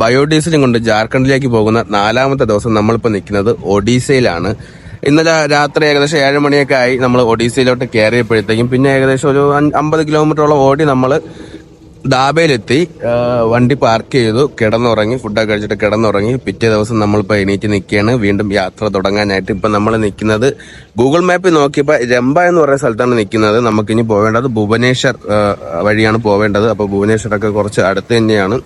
ബയോഡീസലും കൊണ്ട് ജാർഖണ്ഡിലേക്ക് പോകുന്ന 4ാമത്തെ ദിവസം നമ്മളിപ്പോൾ നിൽക്കുന്നത് ഒഡീസയിലാണ്. ഇന്നലെ രാത്രി ഏകദേശം 7 മണിയൊക്കെ ആയി നമ്മൾ ഒഡീസയിലോട്ട് കയറിയപ്പോഴത്തേക്കും പിന്നെ ഏകദേശം ഒരു 50 കിലോമീറ്ററോളം ഓടി നമ്മൾ ദാബയിലെത്തി. വണ്ടി പാർക്ക് ചെയ്തു, കിടന്നുറങ്ങി, ഫുഡൊക്കെ കഴിച്ചിട്ട് കിടന്നുറങ്ങി. പിറ്റേ ദിവസം നമ്മളിപ്പോൾ എണീറ്റ് നിൽക്കുകയാണ് വീണ്ടും യാത്ര തുടങ്ങാനായിട്ട്. ഇപ്പം നമ്മൾ നിൽക്കുന്നത് ഗൂഗിൾ മാപ്പിൽ നോക്കിയപ്പോൾ രംബ എന്ന് പറയുന്ന സ്ഥലത്താണ് നിൽക്കുന്നത്. നമുക്കിനി പോവേണ്ടത് ഭുവനേശ്വർ വഴിയാണ് പോവേണ്ടത്. അപ്പോൾ ഭുവനേശ്വറൊക്കെ കുറച്ച് അടുത്ത് തന്നെയാണ്.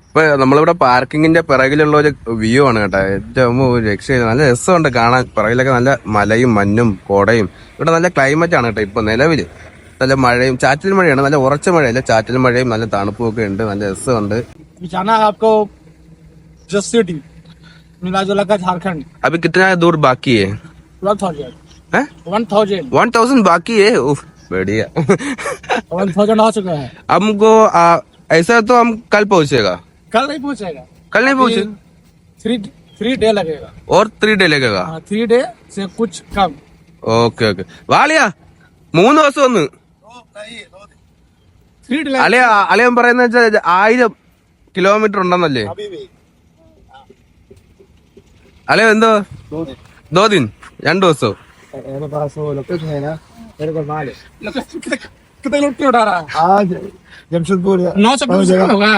ഇപ്പൊ നമ്മളിവിടെ പാർക്കിങ്ങിന്റെ പിറകിലുള്ള ഒരു വ്യൂ ആണ് കേട്ടോ. ഏറ്റവും ഒരു രക്ഷയില്ല, നല്ല രസമുണ്ട് കാണാൻ. പിറകിലൊക്കെ നല്ല മലയും മഞ്ഞും കോടയും. ഇവിടെ നല്ല ക്ലൈമറ്റ് ആണ് കേട്ടോ ഇപ്പൊ നിലവില്. നല്ല മഴയും ചാറ്റൽ മഴയാണ്, നല്ല ഉറച്ച മഴയല്ല, ചാറ്റൽ മഴയും നല്ല തണുപ്പും ഒക്കെ ഉണ്ട്, നല്ല രസമുണ്ട്. अभी कितना दूर बाकी है? 1000 बाकी है। बढ़िया। 1000 हो चुका है हमको। ऐसा तो हम कल पहुंचेगा? कल नहीं पहुंचेगा, कल नहीं पहुंचे? 3 डे लगेगा। और 3 डे लगेगा? 3 डे से कुछ कम। Okay okay. വാളിയാ 3 ദിവസം ഒന്ന് അളിയൻ പറയുന്ന വെച്ചാൽ 1000 കിലോമീറ്റർ ഉണ്ടെന്നല്ലേ അളിയ? എന്തോ 2 दिन 2 ദിവസം. कितने किलोमीटर उड़ा रहा है? आज जमशेदपुर 900 होगा।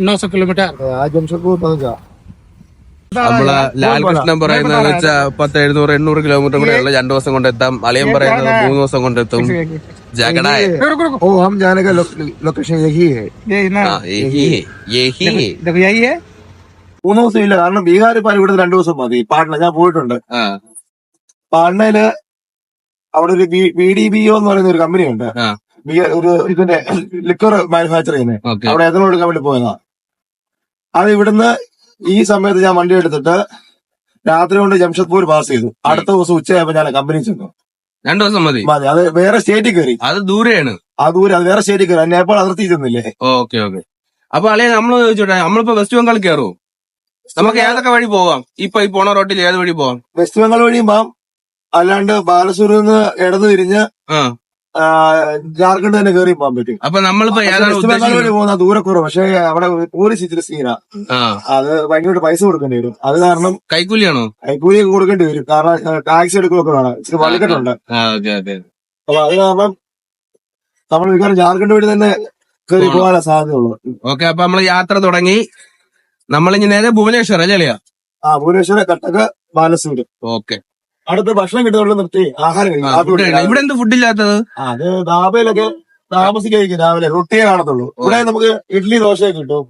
900 किलोमीटर आज जमशेदपुर पहुंचा। നമ്മള് ലാൽകൃഷ്ണൻ പറയുന്നത് വെച്ചാൽ 10, 700, 800 കിലോമീറ്റർ കൂടെ ഉള്ള 2 ദിവസം കൊണ്ട് എത്താം. അളിയൻ പറയുന്നത് 3 ദിവസം കൊണ്ട് എത്തും. ജഗടായ ओ हम जाने का लोकेशन यही है। देखो यही है। 3 ദിവസം ഇല്ല, കാരണം ബീഹാർ ഇപ്പൊ ഇവിടെ 2 ദിവസം മതി. പാട്ന ഞാൻ പോയിട്ടുണ്ട്. പാട്നയില് അവിടെ ഒരു BDBO എന്ന് പറയുന്ന ഒരു കമ്പനി ഉണ്ട്. ഒരു ഇതിന്റെ ലിക്വർ മാനുഫാക്ചർ ചെയ്യുന്നത്. അവിടെ എഥനോൾ എടുക്കാൻ വേണ്ടി പോയതാ. അത് ഇവിടുന്ന് ഈ സമയത്ത് ഞാൻ വണ്ടി എടുത്തിട്ട് രാത്രി കൊണ്ട് ജംഷഡ്പൂർ പാസ് ചെയ്തു. അടുത്ത ദിവസം ഉച്ചയായപ്പോ ഞാൻ കമ്പനി ചെന്നു. 2 ദിവസം മതി. അത് വേറെ സ്റ്റേറ്റിൽ കയറി. അത് ദൂരെയാണ്. അത് വേറെ സ്റ്റേറ്റിൽ കയറി. നേപ്പാൾ അതിർത്തി ചെന്നില്ലേ? Okay okay. അപ്പൊ അളിയ നമ്മള് ചോദിച്ചോട്ടെ, നമ്മളിപ്പോ വെസ്റ്റ് ബംഗാൾ കയറുമോ? നമുക്ക് ഏതൊക്കെ വഴി പോവാം? ഇപ്പൊ ഈ പോണ റോട്ടിൽ ഏത് വഴി പോവാം? വെസ്റ്റ് ബംഗാൾ വഴിയും പോവാം, അല്ലാണ്ട് ബാലസൂരിൽ നിന്ന് ഇടത് തിരിഞ്ഞ് ജാർഖണ്ഡ് തന്നെ കയറി പോകാൻ പറ്റും. അപ്പൊ നമ്മളിപ്പോ വെസ്റ്റ് ബംഗാൾ വഴി പോകുന്ന ദൂരക്കുറവ്. പക്ഷെ അവിടെ പോലീസ് ഇച്ചിരി സീനാ. അത് ഭയങ്കര പൈസ കൊടുക്കേണ്ടി വരും. അത് കാരണം കൈക്കൂലിയാണോ? കൈക്കൂലി കൊടുക്കേണ്ടി വരും. കാരണം ടാക്സി എടുക്കുകയൊക്കെ വേണം. ഇച്ചിരി വള്ളിക്കെട്ടുണ്ട്. അപ്പൊ അത് കാരണം നമ്മൾ മിക്കവാറും ജാർഖണ്ഡ് വഴി തന്നെ കയറി പോകാനാ സാധ്യതയുള്ളൂ. ഓക്കെ. അപ്പൊ നമ്മള് യാത്ര തുടങ്ങി. നമ്മളിനി നേരെ ഭുവനേശ്വർ അല്ലേ അളിയാ? ഭുവനേശ്വർ, കട്ടക്ക്, ബാലസൂര്. ഓക്കെ. അടുത്ത് ഭക്ഷണം കിട്ടുന്നുള്ളൂ, നിർത്തി ആഹാരം കഴിക്കും. ഇവിടെ എന്ത് ഫുഡില്ലാത്തത്? അത് ദാബയിലൊക്കെ താമസിക്കായിരിക്കും. രാവിലെ റൊട്ടിയെ കാണത്തുള്ളൂ. ഇവിടെ നമുക്ക് ഇഡ്ഡലി ദോശയൊക്കെ കിട്ടും.